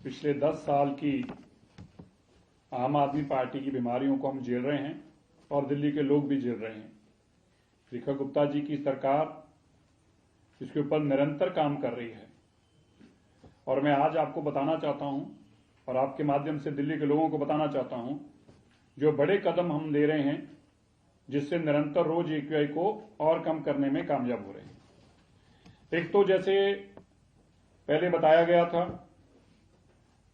पिछले 10 साल की आम आदमी पार्टी की बीमारियों को हम झेल रहे हैं और दिल्ली के लोग भी झेल रहे हैं। रेखा गुप्ता जी की सरकार इसके ऊपर निरंतर काम कर रही है और मैं आज आपको बताना चाहता हूं और आपके माध्यम से दिल्ली के लोगों को बताना चाहता हूं जो बड़े कदम हम ले रहे हैं जिससे निरंतर रोज AQI को और कम करने में कामयाब हो रहे हैं। एक तो जैसे पहले बताया गया था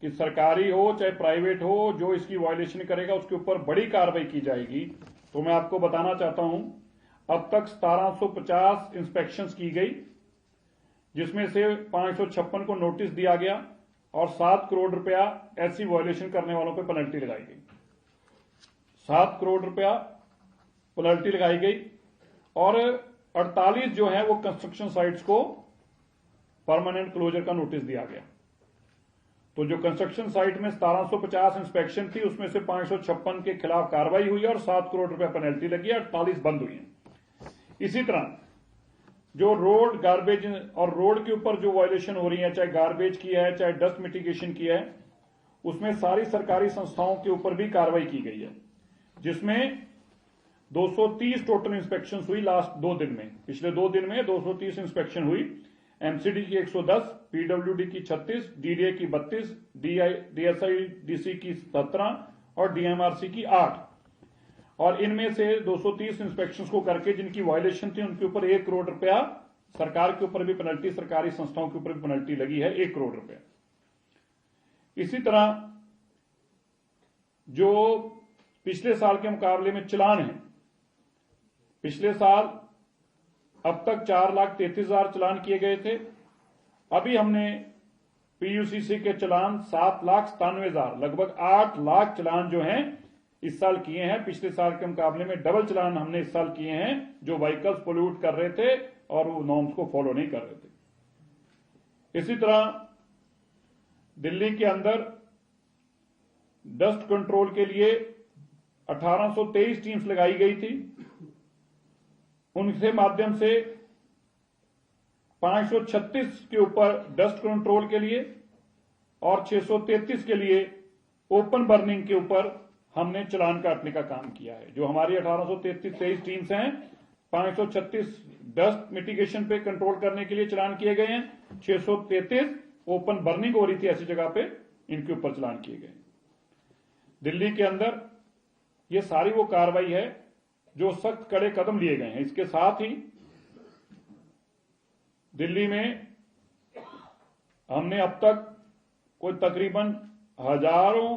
कि सरकारी हो चाहे प्राइवेट हो, जो इसकी वायलेशन करेगा उसके ऊपर बड़ी कार्रवाई की जाएगी। तो मैं आपको बताना चाहता हूं अब तक 1750 इंस्पेक्शंस की गई, जिसमें से 556 को नोटिस दिया गया और 7 करोड़ रुपया ऐसी वायलेशन करने वालों पर पेनल्टी लगाई गई। 7 करोड़ रुपया पेनल्टी लगाई गई और 48 जो है वो कंस्ट्रक्शन साइट्स को परमानेंट क्लोजर का नोटिस दिया गया। तो जो कंस्ट्रक्शन साइट में 1750 इंस्पेक्शन थी उसमें से 556 के खिलाफ कार्रवाई हुई और 7 करोड़ रुपया पेनल्टी लगी, 48 बंद हुई है। इसी तरह जो रोड गार्बेज और रोड के ऊपर जो वायलेशन हो रही है, चाहे गार्बेज की है चाहे डस्ट मिटिगेशन की है, उसमें सारी सरकारी संस्थाओं के ऊपर भी कार्रवाई की गई है, जिसमें 230 टोटल इंस्पेक्शन हुई लास्ट 2 दिन में। पिछले 2 दिन में 230 इंस्पेक्शन हुई। MCD की 110, PWD की 36, DDA की 32, DSIDC की 17 और DMRC की 8। और इनमें से 230 इंस्पेक्शन को करके जिनकी वायलेशन थी उनके ऊपर 1 करोड़ रुपया सरकार के ऊपर भी पेनल्टी, सरकारी संस्थाओं के ऊपर भी पेनल्टी लगी है 1 करोड़ रुपया। इसी तरह जो पिछले साल के मुकाबले में चलान है, पिछले साल अब तक 4,33,000 चलान किए गए थे। अभी हमने PUCC के चलान 7,97,000, लगभग 8 लाख चलान जो हैं इस साल किए हैं। पिछले साल के मुकाबले में डबल चलान हमने इस साल किए हैं जो व्हीकल्स पोल्यूट कर रहे थे और वो नॉर्म्स को फॉलो नहीं कर रहे थे। इसी तरह दिल्ली के अंदर डस्ट कंट्रोल के लिए 1823 टीम्स लगाई गई थी। उनके माध्यम से 536 के ऊपर डस्ट कंट्रोल के लिए और 633 के लिए ओपन बर्निंग के ऊपर हमने चलान काटने का काम किया है। जो हमारी 1823 टीम्स हैं, 536 डस्ट मिटिगेशन पे कंट्रोल करने के लिए चलान किए गए हैं, 633 ओपन बर्निंग हो रही थी ऐसी जगह पे, इनके ऊपर चलान किए गए। दिल्ली के अंदर ये सारी वो कार्रवाई है जो सख्त कड़े कदम लिए गए हैं। इसके साथ ही दिल्ली में हमने अब तक कोई तकरीबन हजारों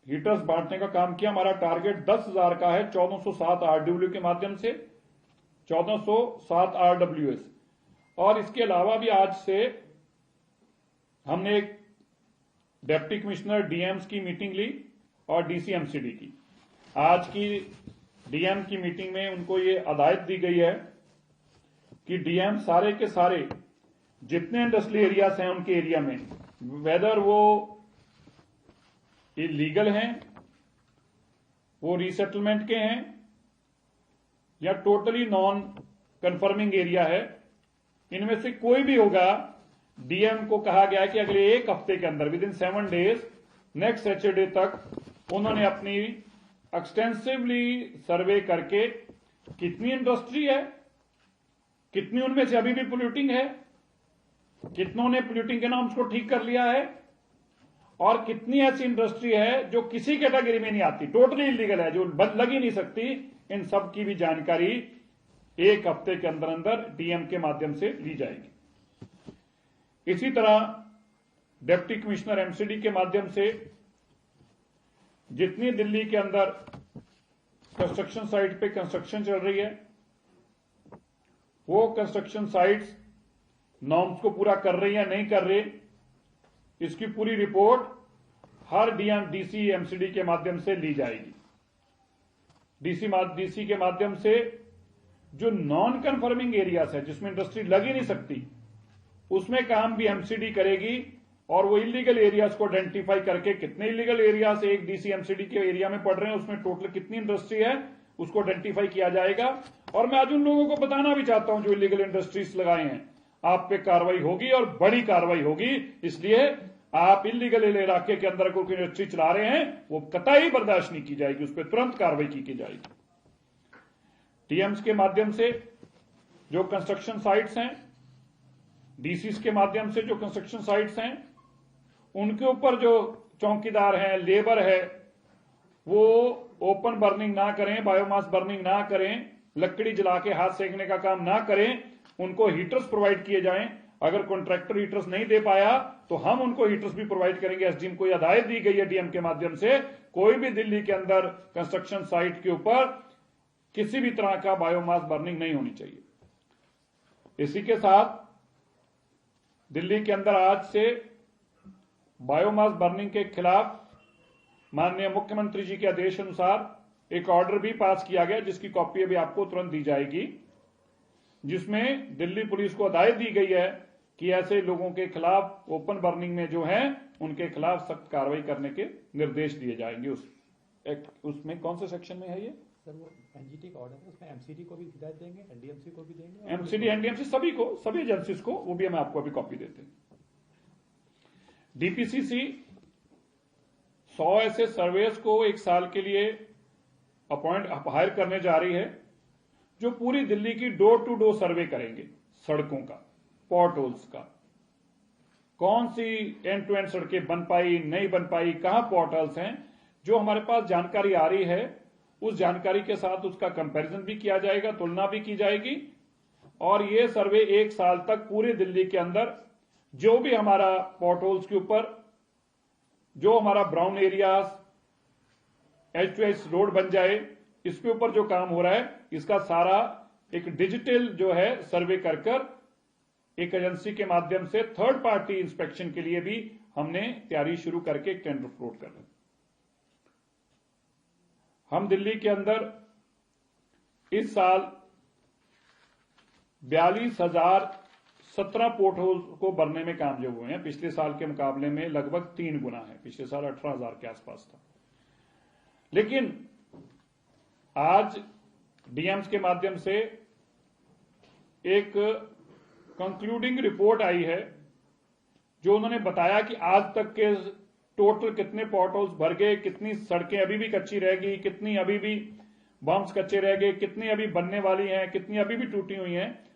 हीटर्स बांटने का काम किया। हमारा टारगेट 10,000 का है 1407 RWA के माध्यम से, 1407 RWS। और इसके अलावा भी आज से हमने एक डिप्टी कमिश्नर DMs की मीटिंग ली और DC MCD की। आज की DM की मीटिंग में उनको ये हदायत दी गई है कि DM सारे के सारे जितने इंडस्ट्रियल एरियाज हैं उनके एरिया में, वेदर वो इलीगल हैं, वो रीसेटलमेंट के हैं या टोटली नॉन कन्फर्मिंग एरिया है, इनमें से कोई भी होगा, DM को कहा गया है कि अगले 1 हफ्ते के अंदर, with in 7 days, next Saturday तक उन्होंने अपनी एक्सटेंसिवली सर्वे करके कितनी इंडस्ट्री है, कितनी उनमें से अभी भी पोल्यूटिंग है, कितनों ने पोल्यूटिंग के नाम उसको ठीक कर लिया है और कितनी ऐसी इंडस्ट्री है जो किसी कैटेगरी में नहीं आती, टोटली इलीगल है, जो लग ही नहीं सकती। इन सब की भी जानकारी 1 हफ्ते के अंदर अंदर DM के माध्यम से ली जाएगी। इसी तरह डिप्टी कमिश्नर MCD के माध्यम से जितनी दिल्ली के अंदर कंस्ट्रक्शन साइट पे कंस्ट्रक्शन चल रही है, वो कंस्ट्रक्शन साइट्स नॉर्म्स को पूरा कर रही है नहीं कर रही, इसकी पूरी रिपोर्ट हर DC MCD के माध्यम से ली जाएगी। DC के माध्यम से जो नॉन कन्फर्मिंग एरियाज है जिसमें इंडस्ट्री लग ही नहीं सकती, उसमें काम भी MCD करेगी और वो इलीगल एरियाज को आइडेंटिफाई करके कितने इलीगल एरियाज एक DC MCD के एरिया में पड़ रहे हैं, उसमें टोटल कितनी इंडस्ट्री है, उसको आइडेंटिफाई किया जाएगा। और मैं आज उन लोगों को बताना भी चाहता हूं जो इलीगल इंडस्ट्रीज लगाए हैं, आप पे कार्रवाई होगी और बड़ी कार्रवाई होगी। इसलिए आप इलीगल इलाके के अंदर कोई इंडस्ट्री चला रहे हैं, वो कतई बर्दाश्त नहीं की जाएगी, उस पर तुरंत कार्रवाई की जाएगी। टीएम्स के माध्यम से जो कंस्ट्रक्शन साइट्स हैं, डीसीस के माध्यम से जो कंस्ट्रक्शन साइट्स हैं, उनके ऊपर जो चौकीदार हैं, लेबर है, वो ओपन बर्निंग ना करें, बायोमास बर्निंग ना करें, लकड़ी जला के हाथ सेकने का काम ना करें, उनको हीटर्स प्रोवाइड किए जाएं। अगर कॉन्ट्रैक्टर हीटर्स नहीं दे पाया तो हम उनको हीटर्स भी प्रोवाइड करेंगे। एसडीएम को हिदायत दी गई है डीएम के माध्यम से, कोई भी दिल्ली के अंदर कंस्ट्रक्शन साइट के ऊपर किसी भी तरह का बायोमास बर्निंग नहीं होनी चाहिए। इसी के साथ दिल्ली के अंदर आज से बायोमास बर्निंग के खिलाफ माननीय मुख्यमंत्री जी के आदेश अनुसार एक ऑर्डर भी पास किया गया, जिसकी कॉपी अभी आपको तुरंत दी जाएगी, जिसमें दिल्ली पुलिस को हिदायत दी गई है कि ऐसे लोगों के खिलाफ ओपन बर्निंग में जो है उनके खिलाफ सख्त कार्रवाई करने के निर्देश दिए जाएंगे। उसमें कौन से सेक्शन में है ये सर? वो एनजीटी का ऑर्डर है, उसमें एमसीडी को भी हिदायत देंगे, एनडीएमसी को भी देंगे, एमसीडी एनडीएमसी सभी को, सभी एजेंसीज को, वो भी हम आपको अभी कॉपी देते हैं। डीपीसीसी 100 ऐसे सर्वेयर्स को एक साल के लिए हायर करने जा रही है, जो पूरी दिल्ली की डोर टू डोर सर्वे करेंगे, सड़कों का, पॉट होल्स का, कौन सी एंड टू एंड सड़कें बन पाई, नहीं बन पाई, कहां पॉट होल्स हैं, जो हमारे पास जानकारी आ रही है उस जानकारी के साथ उसका कंपैरिजन भी किया जाएगा, तुलना भी की जाएगी। और ये सर्वे एक साल तक पूरे दिल्ली के अंदर जो भी हमारा पॉट होल्स के ऊपर, जो हमारा ब्राउन एरियाज, H2H रोड बन जाए, इसके ऊपर जो काम हो रहा है, इसका सारा एक डिजिटल जो है सर्वे कर एक एजेंसी के माध्यम से थर्ड पार्टी इंस्पेक्शन के लिए भी हमने तैयारी शुरू करके एक टेंडर फ्लोट कर रहे हैं। हम दिल्ली के अंदर इस साल 42,017 पोर्ट होल को भरने में कामयाब हुए हैं। पिछले साल के मुकाबले में लगभग 3 गुना है, पिछले साल 18,000 के आसपास था। लेकिन आज डीएम्स के माध्यम से एक कंक्लूडिंग रिपोर्ट आई है, जो उन्होंने बताया कि आज तक के टोटल कितने पॉट होल्स भर गए, कितनी सड़कें अभी भी कच्ची रह गई, कितनी अभी भी बम्प्स कच्चे रह गए, कितनी अभी बनने वाली हैं, कितनी अभी भी टूटी हुई हैं।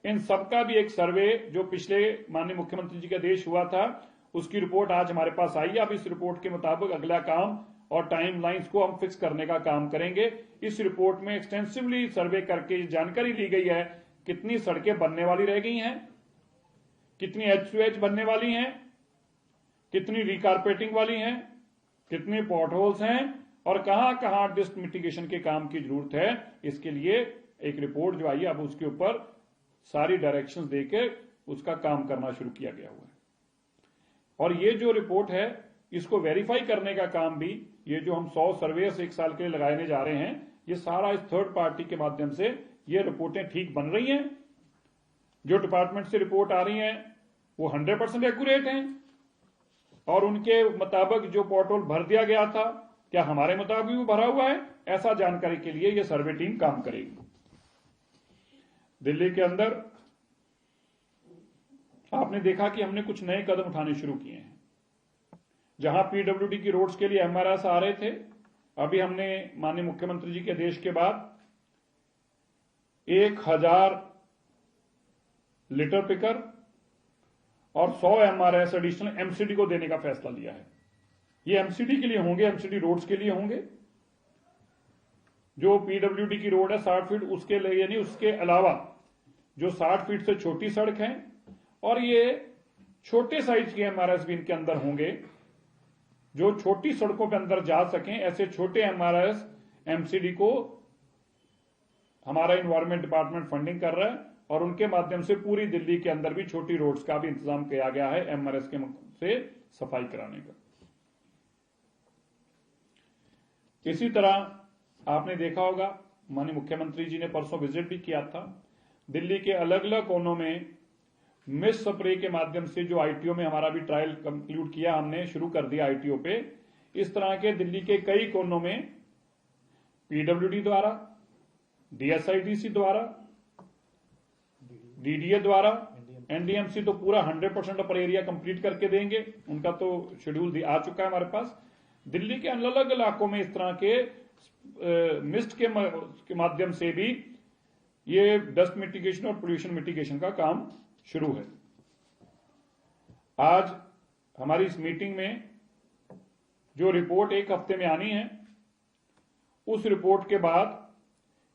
इन सबका भी एक सर्वे जो पिछले माननीय मुख्यमंत्री जी का आदेश हुआ था, उसकी रिपोर्ट आज हमारे पास आई है। अब इस रिपोर्ट के मुताबिक अगला काम और टाइम लाइन्स को हम फिक्स करने का काम करेंगे। इस रिपोर्ट में एक्सटेंसिवली सर्वे करके जानकारी ली गई है कितनी सड़कें बनने वाली रह गई हैं, कितनी H2H बनने वाली हैं, कितनी रिकारपेटिंग वाली हैं, कितने पॉट होल्स हैं और कहां कहां डिस्ट मिटिगेशन के काम की जरूरत है। इसके लिए एक रिपोर्ट जो आई है, अब उसके ऊपर सारी डायरेक्शंस देके उसका काम करना शुरू किया गया हुआ है। और ये जो रिपोर्ट है, इसको वेरीफाई करने का काम भी, ये जो हम 100 सर्वेयर्स एक साल के लिए लगाने जा रहे हैं, ये सारा इस थर्ड पार्टी के माध्यम से ये रिपोर्टें ठीक बन रही हैं। जो डिपार्टमेंट से रिपोर्ट आ रही हैं वो 100% एक्यूरेट हैं और उनके मुताबिक जो पॉट होल भर दिया गया था, क्या हमारे मुताबिक वो भरा हुआ है, ऐसा जानकारी के लिए ये सर्वे टीम काम करेगी। दिल्ली के अंदर आपने देखा कि हमने कुछ नए कदम उठाने शुरू किए हैं। जहां पीडब्ल्यूडी की रोड्स के लिए एमआरएस आ रहे थे, अभी हमने माननीय मुख्यमंत्री जी के आदेश के बाद 1000 लिटर पिकर और 100 एमआरएस एडिशनल एमसीडी को देने का फैसला लिया है। ये एमसीडी के लिए होंगे, एमसीडी रोड्स के लिए होंगे। जो पीडब्ल्यूडी की रोड है 60 फीट, उसके लिए यानी उसके अलावा जो 60 फीट से छोटी सड़क है, और ये छोटे साइज के एमआरएस भी इनके अंदर होंगे, जो छोटी सड़कों पे अंदर जा सकें। ऐसे छोटे एमआरएस एमसीडी को हमारा एनवायरमेंट डिपार्टमेंट फंडिंग कर रहा है और उनके माध्यम से पूरी दिल्ली के अंदर भी छोटी रोड्स का भी इंतजाम किया गया है एमआरएस के से सफाई कराने का। इसी तरह आपने देखा होगा, माननीय मुख्यमंत्री जी ने परसों विजिट भी किया था। दिल्ली के अलग अलग कोनों में मिस्ट स्प्रे के माध्यम से जो आईटीओ में हमारा भी ट्रायल कंक्लूड किया, हमने शुरू कर दिया आईटीओ पे। इस तरह के दिल्ली के कई कोनों में पीडब्ल्यूडी द्वारा, डीएसआईडीसी द्वारा, डीडीए द्वारा एनडीएमसी तो पूरा 100% अपर एरिया कंप्लीट करके देंगे, उनका तो शेड्यूल आ चुका है हमारे पास। दिल्ली के अलग अलग इलाकों में इस तरह के मिस्ट के माध्यम से भी ये डस्ट मिटिगेशन और पोल्यूशन मिटिगेशन का काम शुरू है। आज हमारी इस मीटिंग में जो रिपोर्ट 1 हफ्ते में आनी है, उस रिपोर्ट के बाद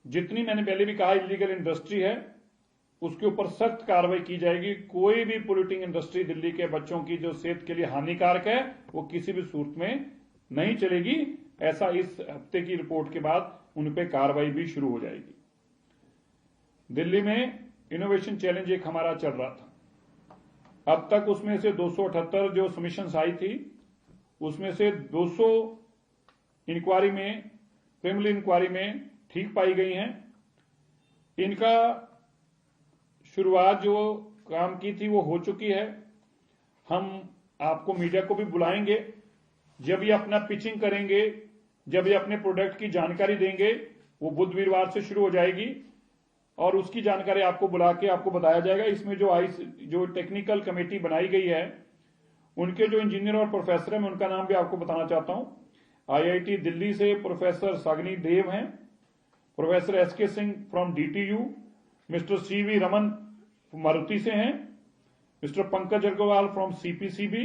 जितनी मैंने पहले भी कहा इलीगल इंडस्ट्री है उसके ऊपर सख्त कार्रवाई की जाएगी। कोई भी पोल्यूटिंग इंडस्ट्री दिल्ली के बच्चों की जो सेहत के लिए हानिकारक है वो किसी भी सूरत में नहीं चलेगी। ऐसा इस हफ्ते की रिपोर्ट के बाद उन पर कार्रवाई भी शुरू हो जाएगी। दिल्ली में इनोवेशन चैलेंज एक हमारा चल रहा था, अब तक उसमें से 278 जो सबमिशंस आई थी उसमें से 200 इंक्वायरी में, प्रिलिमिनरी इंक्वायरी में ठीक पाई गई हैं। इनका शुरुआत जो काम की थी वो हो चुकी है। हम आपको मीडिया को भी बुलाएंगे, जब ये अपना पिचिंग करेंगे, जब ये अपने प्रोडक्ट की जानकारी देंगे, वो बुध वीरवार से शुरू हो जाएगी और उसकी जानकारी आपको बुला के आपको बताया जाएगा। इसमें जो टेक्निकल कमेटी बनाई गई है उनके जो इंजीनियर और प्रोफेसर हैं मैं उनका नाम भी आपको बताना चाहता हूं। आईआईटी दिल्ली से प्रोफेसर सागनी देव हैं, professor SK Singh from DTU, mister CV Raman Maruti से हैं, mister Pankaj Agrawal from CPCB,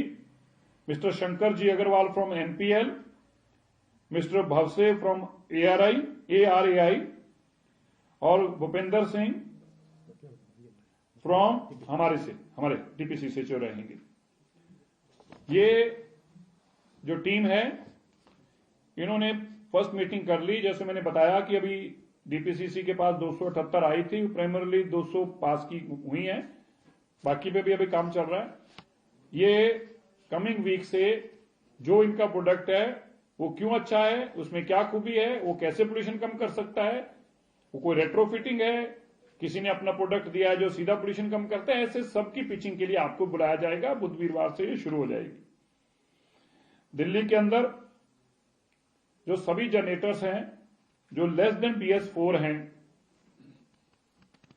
mister Shankar ji Agrawal from NPL, mister Bhavse from ARAI और भूपेंद्र सिंह फ्रॉम हमारे डीपीसी से जो रहेंगे। ये जो टीम है इन्होंने फर्स्ट मीटिंग कर ली। जैसे मैंने बताया कि अभी डीपीसीसी के पास 278 आई थी, प्राइमरली 200 पास की हुई हैं, बाकी पे भी अभी काम चल रहा है। ये कमिंग वीक से जो इनका प्रोडक्ट है वो क्यों अच्छा है, उसमें क्या खूबी है, वो कैसे पोल्यूशन कम कर सकता है, वो कोई रेट्रोफिटिंग है, किसी ने अपना प्रोडक्ट दिया है जो सीधा पोल्यूशन कम करता है, ऐसे सबकी पिचिंग के लिए आपको बुलाया जाएगा। बुध वीरवार से ये शुरू हो जाएगी। दिल्ली के अंदर जो सभी जनरेटर्स हैं जो लेस देन BS4 हैं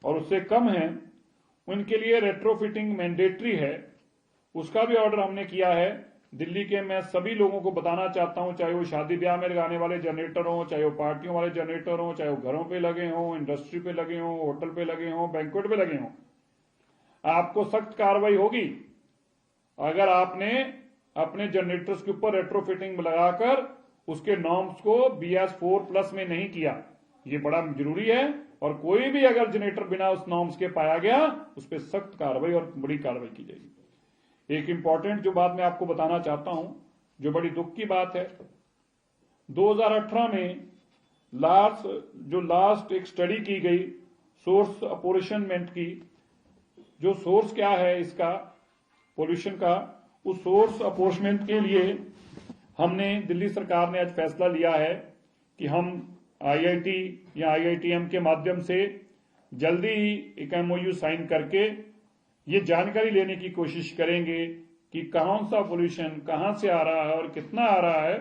और उससे कम हैं, उनके लिए रेट्रोफिटिंग मैंडेटरी है। उसका भी ऑर्डर हमने किया है। दिल्ली के मैं सभी लोगों को बताना चाहता हूं, चाहे वो शादी ब्याह में लगाने वाले जनरेटर हों, चाहे वो पार्टियों वाले जनरेटर हों, चाहे वो घरों पे लगे हों, इंडस्ट्री पे लगे हों, होटल पे लगे हों, बैंक्वेट पे लगे हों, आपको सख्त कार्रवाई होगी अगर आपने अपने जनरेटर्स के ऊपर रेट्रोफिटिंग लगाकर उसके नॉर्म्स को BS4+ में नहीं किया। ये बड़ा जरूरी है और कोई भी अगर जनरेटर बिना उस नॉर्म्स के पाया गया उस पर सख्त कार्रवाई और बड़ी कार्रवाई की जाएगी। एक इंपॉर्टेंट जो बात मैं आपको बताना चाहता हूं, जो बड़ी दुख की बात है, 2018 में लास्ट एक स्टडी की गई सोर्स अपॉर्चमेंट की। जो सोर्स क्या है इसका पोल्यूशन का, उस सोर्स अपॉर्चमेंट के लिए हमने दिल्ली सरकार ने आज फैसला लिया है कि हम आईआईटी या आईआईटीएम के माध्यम से जल्दी ही एक MOU साइन करके ये जानकारी लेने की कोशिश करेंगे कि कौन सा पोल्यूशन कहां से आ रहा है और कितना आ रहा है,